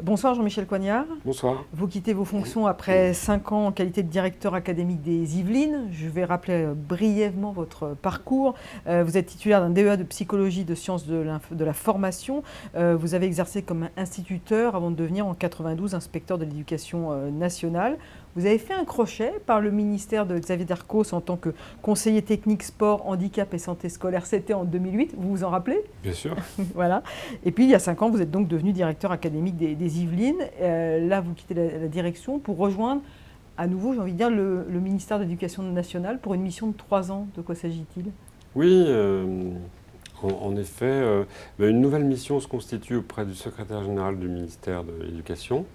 Bonsoir Jean-Michel Coignard. Bonsoir. Vous quittez vos fonctions après 5 ans en qualité de directeur académique des Yvelines. Je vais rappeler brièvement votre parcours. Vous êtes titulaire d'un DEA de psychologie de sciences de la formation. Vous avez exercé comme instituteur avant de devenir en 92 inspecteur de l'éducation nationale. Vous avez fait un crochet par le ministère de Xavier Darcos en tant que conseiller technique sport, handicap et santé scolaire. C'était en 2008, vous vous en rappelez? Bien sûr. Voilà. Et puis il y a 5 ans, vous êtes donc devenu directeur académique des Yvelines. Là, vous quittez la direction pour rejoindre à nouveau, j'ai envie de dire, le ministère de l'Éducation nationale pour une mission de 3 ans. De quoi s'agit-il? Oui, en effet, une nouvelle mission se constitue auprès du secrétaire général du ministère de l'Éducation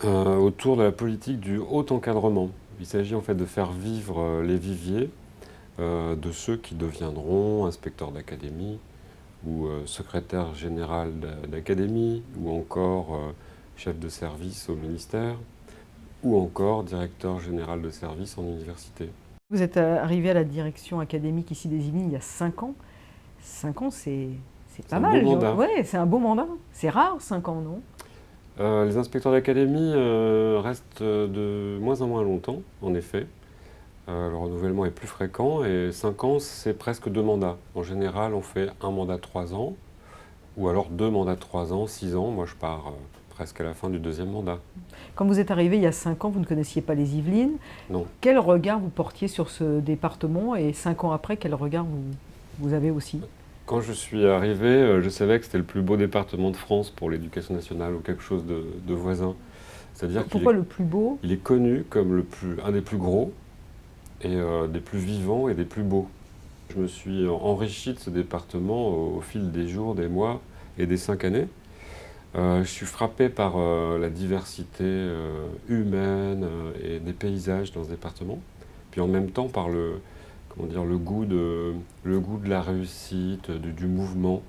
autour de la politique du haut encadrement. Il s'agit en fait de faire vivre les viviers de ceux qui deviendront inspecteurs d'académie ou secrétaire général d'académie ou encore chef de service au ministère ou encore directeur général de service en université. Vous êtes arrivé à la direction académique ici des Yvelines il y a 5 ans. 5 ans, c'est pas un mal. beau mandat. Ouais, c'est un beau mandat. C'est rare, 5 ans, non? Les inspecteurs d'académie restent de moins en moins longtemps, en effet. Le renouvellement est plus fréquent et 5 ans, c'est presque 2 mandats. En général, on fait un mandat de 3 ans ou alors 2 mandats de 3 ans, 6 ans. Moi, je pars presque à la fin du deuxième mandat. Quand vous êtes arrivé il y a 5 ans, vous ne connaissiez pas les Yvelines. Non. Quel regard vous portiez sur ce département et 5 ans après, quel regard vous avez aussi? Quand je suis arrivé, je savais que c'était le plus beau département de France pour l'éducation nationale ou quelque chose de voisin. C'est-à-dire Pourquoi le plus beau? il est connu comme un des plus gros et des plus vivants et des plus beaux. Je me suis enrichi de ce département au fil des jours, des mois et des 5 années. Je suis frappé par la diversité humaine et des paysages dans ce département, puis en même temps par le goût de la réussite, du mouvement.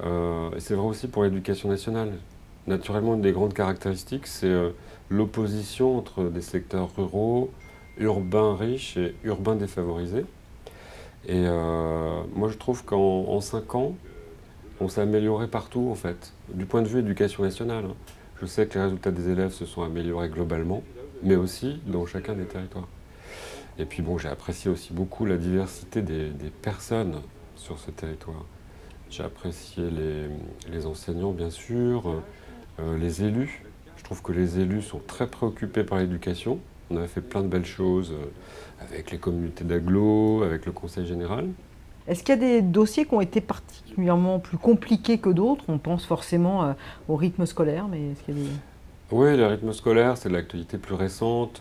Et c'est vrai aussi pour l'éducation nationale. Naturellement, une des grandes caractéristiques, c'est l'opposition entre des secteurs ruraux, urbains riches et urbains défavorisés. Et moi, je trouve qu'en 5 ans, on s'est amélioré partout, en fait, du point de vue éducation nationale. Je sais que les résultats des élèves se sont améliorés globalement, mais aussi dans chacun des territoires. Et puis bon, j'ai apprécié aussi beaucoup la diversité des personnes sur ce territoire. J'ai apprécié les enseignants, bien sûr, les élus. Je trouve que les élus sont très préoccupés par l'éducation. On a fait plein de belles choses avec les communautés d'agglo, avec le conseil général. Est-ce qu'il y a des dossiers qui ont été particulièrement plus compliqués que d'autres? On pense forcément au rythme scolaire, mais est-ce qu'il y a des... Oui, le rythme scolaire, c'est de l'actualité plus récente.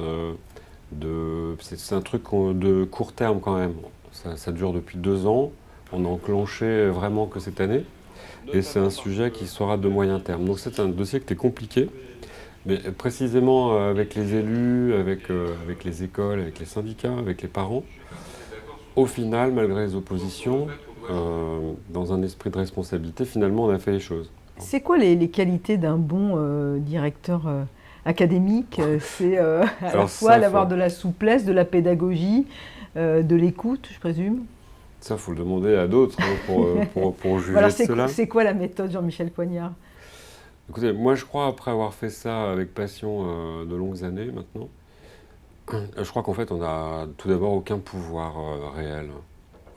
C'est un truc de court terme quand même. Ça dure depuis 2 ans. On a enclenché vraiment que cette année. Et c'est un sujet qui sera de moyen terme. Donc c'est un dossier qui était compliqué. Mais précisément avec les élus, avec les écoles, avec les syndicats, avec les parents, au final, malgré les oppositions, dans un esprit de responsabilité, finalement on a fait les choses. C'est quoi les qualités d'un bon directeur académique? C'est à la Alors fois ça, d'avoir de la souplesse, de la pédagogie, de l'écoute, je présume. ça faut le demander à d'autres pour juger Alors de cela. c'est quoi la méthode Jean-Michel Coignard? Écoutez, moi je crois, après avoir fait ça avec passion de longues années maintenant, je crois qu'en fait on n'a tout d'abord aucun pouvoir réel.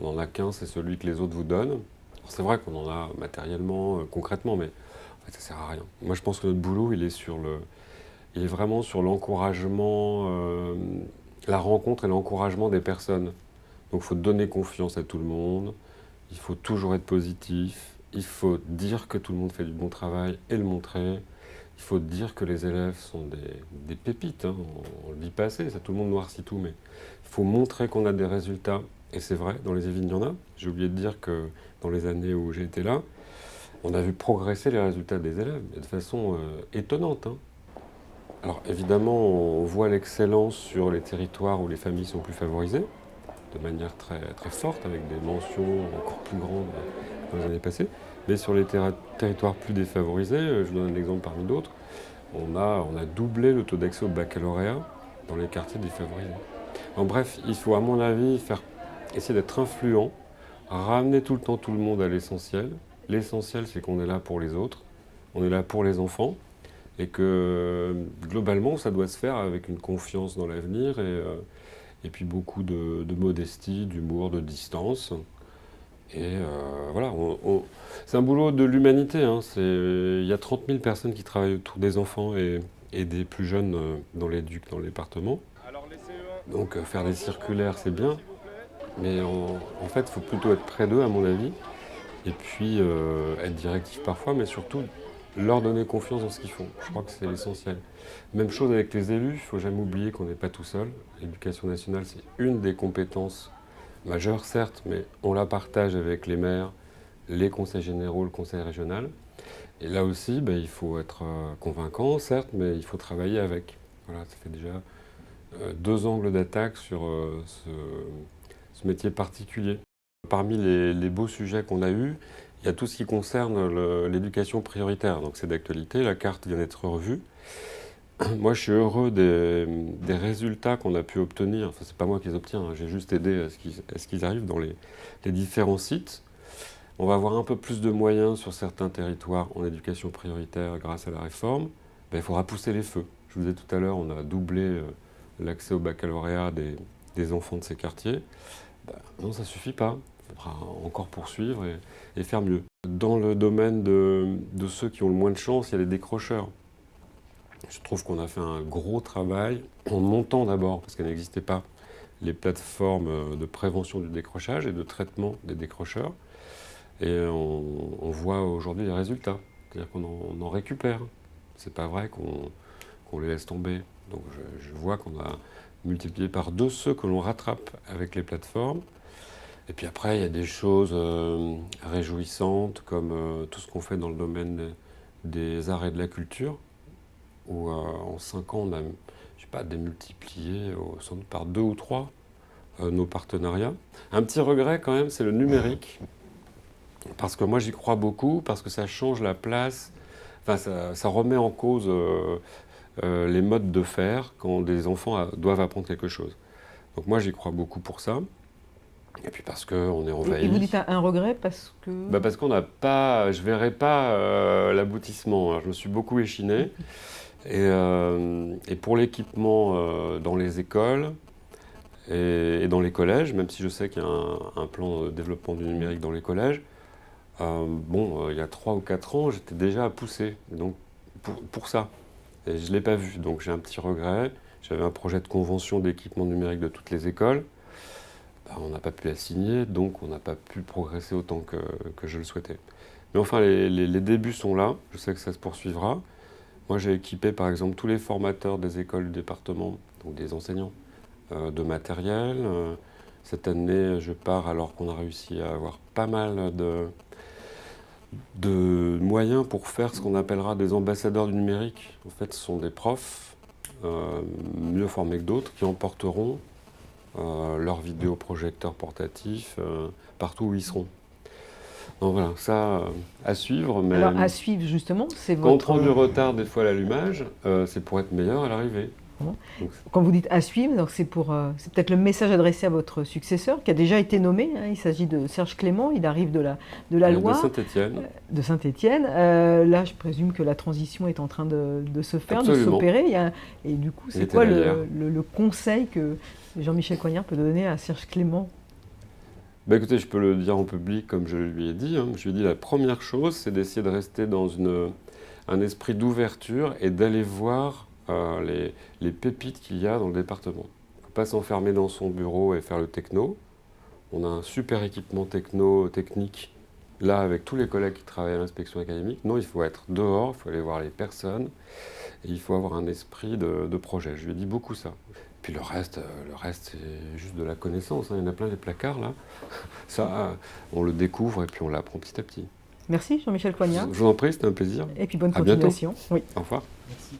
On n'en a qu'un, c'est celui que les autres vous donnent. Alors, c'est vrai qu'on en a matériellement, concrètement, mais en fait ça sert à rien. Moi je pense que notre boulot il est vraiment sur l'encouragement, la rencontre et l'encouragement des personnes. Donc il faut donner confiance à tout le monde, il faut toujours être positif, il faut dire que tout le monde fait du bon travail et le montrer. Il faut dire que les élèves sont des pépites, hein. On le dit pas assez, ça tout le monde noircit tout, mais il faut montrer qu'on a des résultats. Et c'est vrai, dans les Yvelines, il y en a. J'ai oublié de dire que dans les années où j'ai été là, on a vu progresser les résultats des élèves de façon étonnante, hein. Alors évidemment, on voit l'excellence sur les territoires où les familles sont plus favorisées, de manière très, très forte, avec des mentions encore plus grandes dans les années passées. Mais sur les territoires plus défavorisés, je vous donne un exemple parmi d'autres, on a doublé le taux d'accès au baccalauréat dans les quartiers défavorisés. En bref, il faut à mon avis essayer d'être influent, ramener tout le temps tout le monde à l'essentiel. L'essentiel, c'est qu'on est là pour les autres, on est là pour les enfants. et que globalement, ça doit se faire avec une confiance dans l'avenir et puis beaucoup de modestie, d'humour, de distance. Et voilà, c'est un boulot de l'humanité, hein. Il y a 30 000 personnes qui travaillent autour des enfants et des plus jeunes dans l'éduc, dans le département. Donc faire des circulaires, c'est bien, mais en fait, il faut plutôt être près d'eux, à mon avis, et puis être directif parfois, mais surtout leur donner confiance dans ce qu'ils font. Je crois que c'est l'essentiel. Même chose avec les élus, il ne faut jamais oublier qu'on n'est pas tout seul. L'éducation nationale, c'est une des compétences majeures, certes, mais on la partage avec les maires, les conseils généraux, le conseil régional. Et là aussi, il faut être convaincant, certes, mais il faut travailler avec. Voilà, ça fait déjà deux angles d'attaque sur ce métier particulier. Parmi les beaux sujets qu'on a eus, il y a tout ce qui concerne l'éducation prioritaire. Donc c'est d'actualité, la carte vient d'être revue. Moi, je suis heureux des résultats qu'on a pu obtenir. Enfin, c'est pas moi qui les obtiens, hein. J'ai juste aidé à ce qu'ils arrivent dans les différents sites. On va avoir un peu plus de moyens sur certains territoires en éducation prioritaire grâce à la réforme. Il faudra pousser les feux. Je vous disais tout à l'heure, on a doublé l'accès au baccalauréat des enfants de ces quartiers. Non, ça ne suffit pas. Il faudra encore poursuivre et faire mieux. Dans le domaine de ceux qui ont le moins de chance, il y a les décrocheurs. Je trouve qu'on a fait un gros travail en montant d'abord, parce qu'elles n'existaient pas, les plateformes de prévention du décrochage et de traitement des décrocheurs. Et on voit aujourd'hui les résultats. C'est-à-dire qu'on en récupère. C'est pas vrai qu'on les laisse tomber. Donc je vois qu'on a multiplié par 2 ceux que l'on rattrape avec les plateformes. Et puis après, il y a des choses réjouissantes, comme tout ce qu'on fait dans le domaine des arts et de la culture, où en 5 ans, on a, je sais pas, démultiplié sans doute par 2 ou 3 nos partenariats. Un petit regret quand même, c'est le numérique. Parce que moi j'y crois beaucoup, parce que ça change la place, enfin ça remet en cause les modes de faire quand des enfants doivent apprendre quelque chose. Donc moi j'y crois beaucoup pour ça. Et puis parce qu'on est envahi. Et vous dites un regret parce que... Parce qu'on n'a pas, je ne verrai pas l'aboutissement. Alors, je me suis beaucoup échiné. Et pour l'équipement dans les écoles et dans les collèges, même si je sais qu'il y a un plan de développement du numérique dans les collèges, il y a 3 ou 4 ans, j'étais déjà à pousser donc, pour ça. Et je ne l'ai pas vu, donc j'ai un petit regret. J'avais un projet de convention d'équipement numérique de toutes les écoles. On n'a pas pu la signer, donc on n'a pas pu progresser autant que je le souhaitais. Mais enfin, les débuts sont là. Je sais que ça se poursuivra. Moi, j'ai équipé, par exemple, tous les formateurs des écoles du département, donc des enseignants, de matériel. Cette année, je pars alors qu'on a réussi à avoir pas mal de moyens pour faire ce qu'on appellera des ambassadeurs du numérique. En fait, ce sont des profs, mieux formés que d'autres, qui emporteront leurs vidéoprojecteurs portatifs partout où ils seront. Donc voilà, ça à suivre. Mais alors à suivre justement, c'est votre... Quand on prend du retard des fois à l'allumage, c'est pour être meilleur à l'arrivée. Donc, quand vous dites à suivre, donc c'est peut-être le message adressé à votre successeur qui a déjà été nommé. Hein, il s'agit de Serge Clément, il arrive de la Loire. De Saint-Étienne. De Saint-Étienne. Là, je présume que la transition est en train de se faire, absolument, de s'opérer. Et du coup, c'est quoi le conseil que Jean-Michel Coignard peut donner à Serge Clément? Écoutez, je peux le dire en public comme je lui ai dit. Je lui ai dit la première chose, c'est d'essayer de rester dans un esprit d'ouverture et d'aller voir les pépites qu'il y a dans le département. Il ne faut pas s'enfermer dans son bureau et faire le techno. On a un super équipement technique, là, avec tous les collègues qui travaillent à l'inspection académique. Non, il faut être dehors, il faut aller voir les personnes, et il faut avoir un esprit de projet. Je lui ai dit beaucoup ça. Puis le reste c'est juste de la connaissance. Hein. Il y en a plein les placards, là. Ça, on le découvre et puis on l'apprend petit à petit. Merci Jean-Michel Coignard. Je vous en prie, c'était un plaisir. Et puis bonne continuation. À bientôt. Oui. Au revoir. Merci.